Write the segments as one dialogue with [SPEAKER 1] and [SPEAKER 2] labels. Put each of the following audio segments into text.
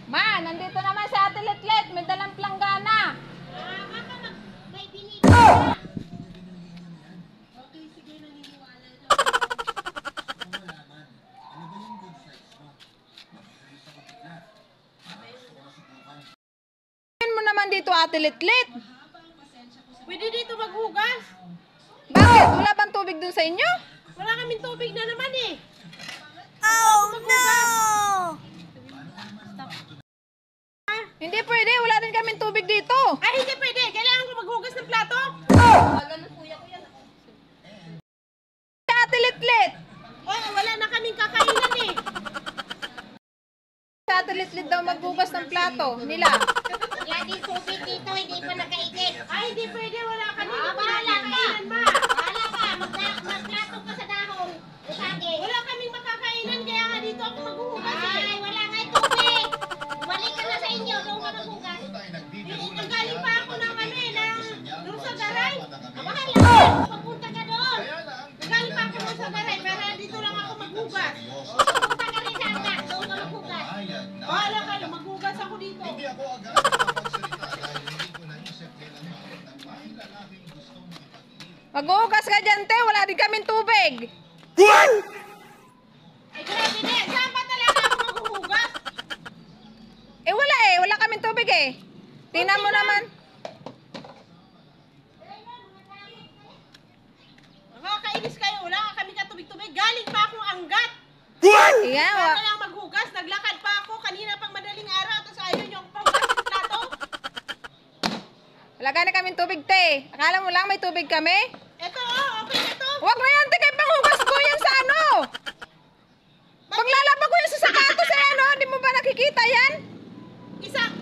[SPEAKER 1] Ma, nandito naman si Ate Litlit. May dalang planggana.
[SPEAKER 2] May binigay na. Okay, sige, naniniwala na.
[SPEAKER 1] Ano mo naman dito, Ate Litlit?
[SPEAKER 2] Pwede dito maghugas.
[SPEAKER 1] Bakit? Wala bang tubig dun sa inyo?
[SPEAKER 2] Wala kaming tubig na naman eh.
[SPEAKER 1] Oh, no! Hindi pwede. Wala rin kaming tubig dito.
[SPEAKER 2] Ay, hindi pwede. Kailangan ko maghugas ng plato.
[SPEAKER 1] Ate Litlit.
[SPEAKER 2] Oh, wala na kaming kakainan eh.
[SPEAKER 1] Ate Litlit daw magbugas ng plato nila.
[SPEAKER 3] Wala din tubig dito, hindi pa nakaigit.
[SPEAKER 2] Ay, hindi pwede. Wala kaming
[SPEAKER 3] Bahala ka.
[SPEAKER 2] kakainan, ma.
[SPEAKER 3] Bahala ka, magplato ka sa dahon. Usagi.
[SPEAKER 2] Wala kaming makakainan, kaya nga dito ako maghuhugas eh.
[SPEAKER 3] Ay, wala nga tubig. Bumalik ka na sa inyo, doon ka maghugas.
[SPEAKER 2] Nanggaling pa ako ng ano eh, doon sa daray.
[SPEAKER 3] Bahala ka, magpunta ka doon.
[SPEAKER 2] Nanggaling pa ako doon sa daray, pero dito lang ako maghugas.
[SPEAKER 3] Magpunta ka rin sa hanggang, doon ka maghugas.
[SPEAKER 2] Bahala kayo, maghugas ako dito.
[SPEAKER 4] Hindi ako agad nakapagsalita dahil hindi ko naisip kailan bakit ang may lalaking gustong makipag-inig.
[SPEAKER 1] Maghugas ka dyan, te. Wala din kaming tubig.
[SPEAKER 2] Ay, grabe na. Saan ba talaga ako maghuhugas?
[SPEAKER 1] Eh, wala eh. Wala kaming tubig eh. Tingnan mo naman.
[SPEAKER 2] Nakakainis kayo. Wala ka kami katubig-tubig. Galing pa akong anggat.
[SPEAKER 1] Yan,
[SPEAKER 2] Saan lang maghugas? Naglakad pa ako kanina pang madaling araw. Tapos ayaw niyo akong pahugas ng plato.
[SPEAKER 1] wala ka na kaming tubig, te. Akala mo lang may tubig kami?
[SPEAKER 2] Eto, oh, okay na to.
[SPEAKER 1] Huwag na yan, te. Kaya panghugas ko yan sa ano. Paglalaba ko yan sa sapatos eh, ano? Hindi mo ba nakikita yan?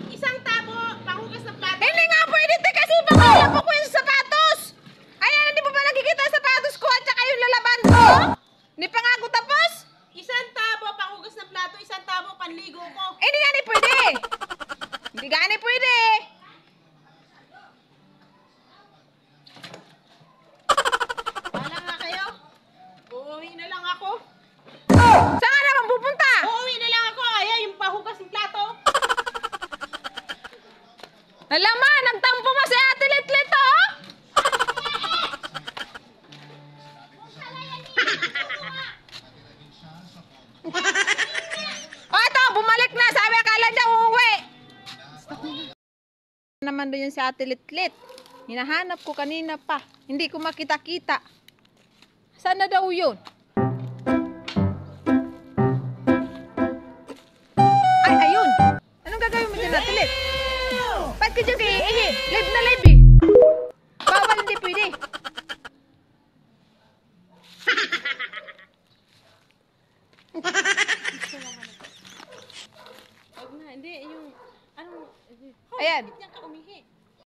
[SPEAKER 2] Isang tabo, panghugas ng plato.
[SPEAKER 1] Hindi nga pwede, te. Kasi paglalaba ko yan sa sapatos. Ayan, hindi mo ba nakikita yung sapatos ko at saka yung lalaban ko? Hindi pa nga ako tapos.
[SPEAKER 2] Isang tabo, panghugas ng plato. Isang tabo, panligo ko.
[SPEAKER 1] Eh, hindi nga ni pwede. Hindi nga ni pwede.
[SPEAKER 2] Bahala nga kayo. Uuwi na lang ako.
[SPEAKER 1] Saan ka naman pupunta?
[SPEAKER 2] Uuwi na lang ako. Ayaw yung pahugas ng plato.
[SPEAKER 1] Alaman, nagtampo pa si Ate Litlit, oh. Oh, ito, bumalik na. Sabi, akala niya uuwi. Naman doon yun si Ate Litlit. Hinahanap ko kanina pa. Hindi ko makita-kita. Saan na daw yun? Ay, ayun. Anong gagawin mo dyan, Ate Lit? Ba't ka dyan kay live na live eh. Bawal, hindi pwede.
[SPEAKER 2] Huwag na, hindi. Yung, ano,
[SPEAKER 1] Ayan.
[SPEAKER 2] Diyan ka umihi.